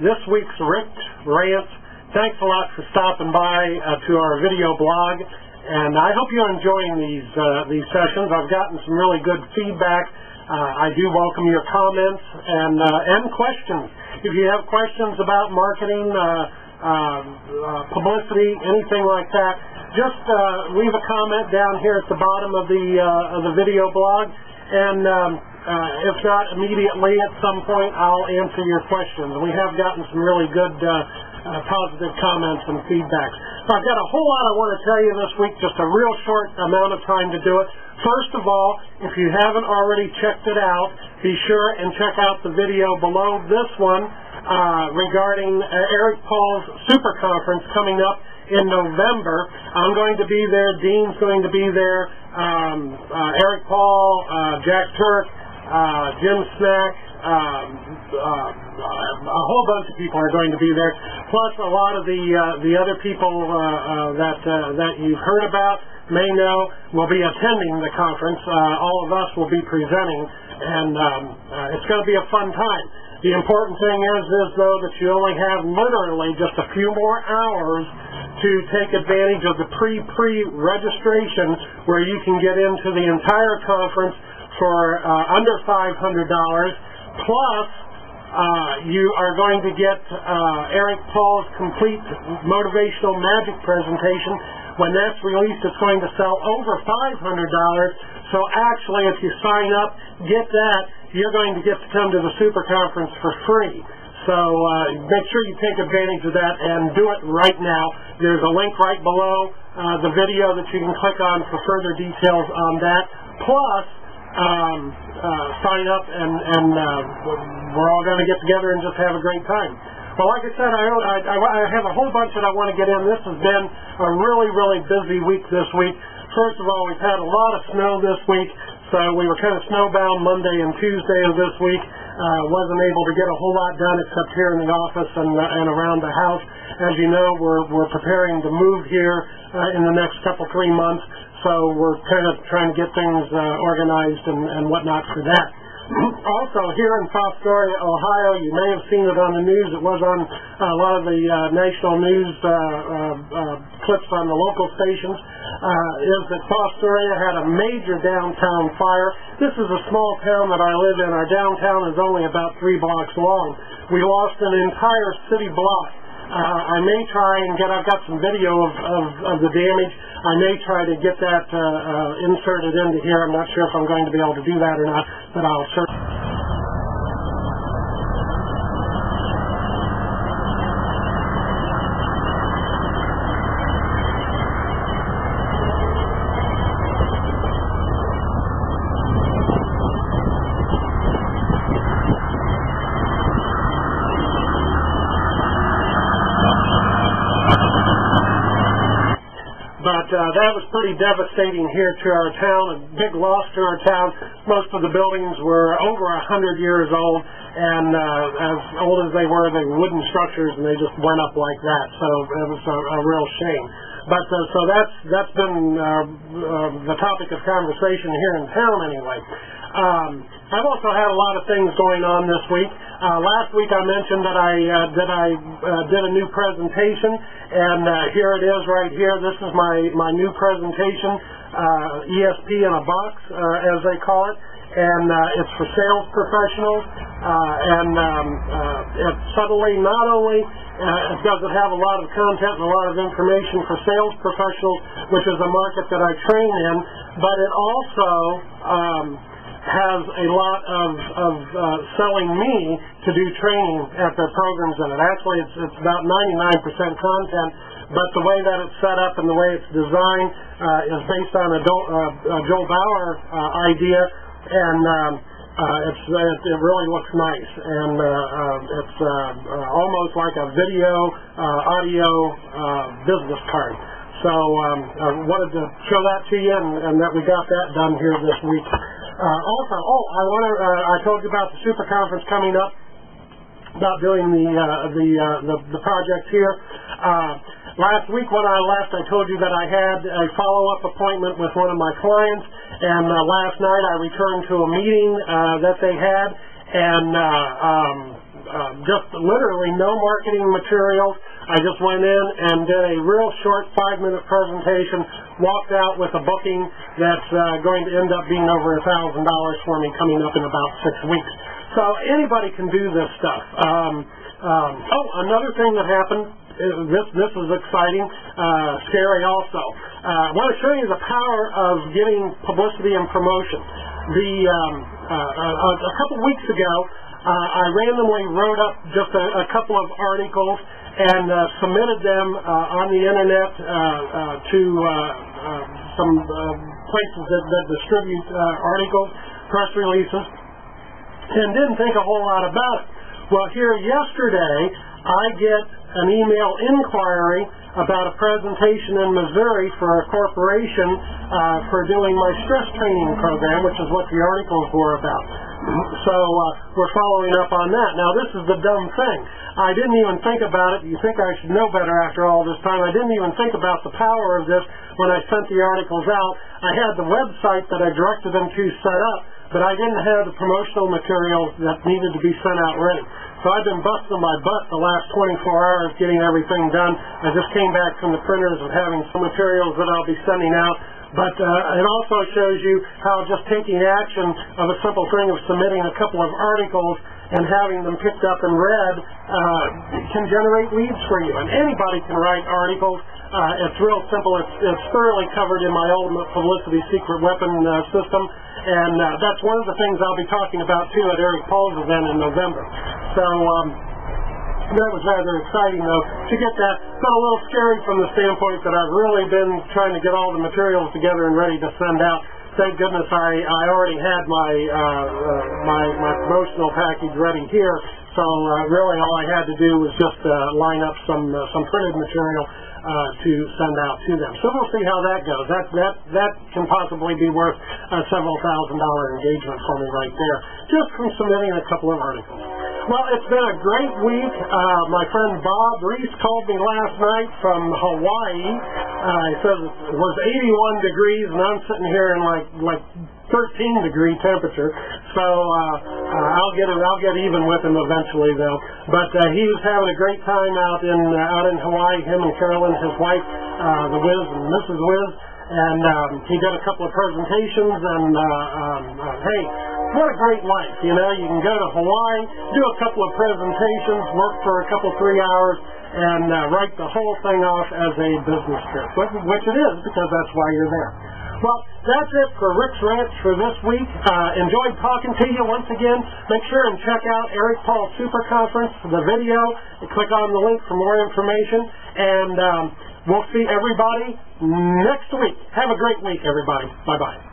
this week's Rant. Thanks a lot for stopping by to our video blog, and I hope you're enjoying these sessions. I've gotten some really good feedback. I do welcome your comments and questions. If you have questions about marketing, publicity, anything like that, just leave a comment down here at the bottom of the video blog, and if not immediately, at some point I'll answer your questions. We have gotten some really good positive comments and feedback. So I've got a whole lot I want to tell you this week, just a real short amount of time to do it. First of all, if you haven't already checked it out, be sure and check out the video below this one regarding Eric Paul's Super Conference coming up in November. I'm going to be there. Dean's going to be there. Eric Paul, Jack Turk, Jim Snack, a whole bunch of people are going to be there, plus a lot of the other people that you've heard about, may know, will be attending the conference. All of us will be presenting, and it's going to be a fun time. The important thing is though, that you only have literally just a few more hours to take advantage of the pre-registration, where you can get into the entire conference for under $500, plus you are going to get Eric Paul's complete motivational magic presentation. When that's released, it's going to sell over $500. So actually, if you sign up, get that, you're going to get to come to the Super Conference for free. So make sure you take advantage of that and do it right now. There's a link right below the video that you can click on for further details on that. Plus, sign up and we're all going to get together and just have a great time. Well, like I said, I have a whole bunch that I want to get in. This has been a really, really busy week this week. First of all, we've had a lot of snow this week, so we were kind of snowbound Monday and Tuesday of this week. Wasn't able to get a whole lot done except here in the office and around the house. As you know, we're preparing to move here in the next 3 months, so we're kind of trying to get things organized and whatnot for that. Also, here in Fostoria, Ohio, you may have seen it on the news. It was on a lot of the national news clips on the local stations, is that Fostoria had a major downtown fire. This is a small town that I live in. Our downtown is only about 3 blocks long. We lost an entire city block. I may try and I've got some video of the damage. I may try to get that inserted into here. I'm not sure if I'm going to be able to do that or not, but I'll certainly. But that was pretty devastating here to our town, a big loss to our town. Most of the buildings were over 100 years old, and as old as they were wooden structures, and they just went up like that. So it was a real shame. But so that's been the topic of conversation here in town anyway. I've also had a lot of things going on this week. Last week I mentioned that I did a new presentation, and here it is right here. This is my new presentation, ESP in a box, as they call it, and it's for sales professionals. It suddenly not only does it have a lot of content and a lot of information for sales professionals, which is a market that I train in, but it also has a lot of selling me to do training at their programs in it. Actually, it's about 99% content, but the way that it's set up and the way it's designed is based on a Joel Bauer idea, and it really looks nice, and it's almost like a video, audio business card. So I wanted to show that to you, and that we got that done here this week. Also, I told you about the Super Conference coming up, about doing the project here. Last week when I left, I told you that I had a follow-up appointment with one of my clients, and last night I returned to a meeting that they had, and just literally no marketing materials. I just went in and did a real short 5-minute presentation, walked out with a booking that's going to end up being over $1,000 for me coming up in about 6 weeks. So anybody can do this stuff. Another thing that happened, this is exciting, scary also. I want to show you the power of getting publicity and promotion. A couple weeks ago, I randomly wrote up just a couple of articles and submitted them on the internet to some places that distribute articles, press releases, and didn't think a whole lot about it. Well, here yesterday, I get an email inquiry about a presentation in Missouri for a corporation for doing my stress training program, which is what the articles were about. So we're following up on that. Now, this is the dumb thing. I didn't even think about it. You think I should know better after all this time. I didn't even think about the power of this when I sent the articles out. I had the website that I directed them to set up, but I didn't have the promotional materials that needed to be sent out ready. So I've been busting my butt the last 24 hours getting everything done. I just came back from the printers and having some materials that I'll be sending out. But it also shows you how just taking action of a simple thing of submitting a couple of articles and having them picked up and read can generate leads for you. And anybody can write articles. It's real simple. It's thoroughly covered in my Ultimate Publicity Secret Weapon system. And that's one of the things I'll be talking about, too, at Eric Paul's event in November. So that was rather exciting, though, to get that. But a little scary from the standpoint that I've really been trying to get all the materials together and ready to send out. Thank goodness I already had my promotional package ready here. So really all I had to do was just line up some printed material to send out to them. So we'll see how that goes. That can possibly be worth a several $1,000 engagement for me right there, just from submitting a couple of articles. Well, it's been a great week. My friend Bob Reese called me last night from Hawaii. He says it was 81 degrees, and I'm sitting here in like 13-degree temperature. So I'll get even with him eventually, though. But he was having a great time out in Hawaii. Him and Carolyn, his wife, the Wiz and Mrs. Wiz, and he did a couple of presentations. And hey, what a great life! You know, you can go to Hawaii, do a couple of presentations, work for a couple 3 hours, and write the whole thing off as a business trip, which it is because that's why you're there. Well, that's it for Rick's Rant for this week. Enjoyed talking to you once again. Make sure and check out Eric Paul Super Conference, the video, and click on the link for more information. And we'll see everybody next week. Have a great week, everybody. Bye-bye.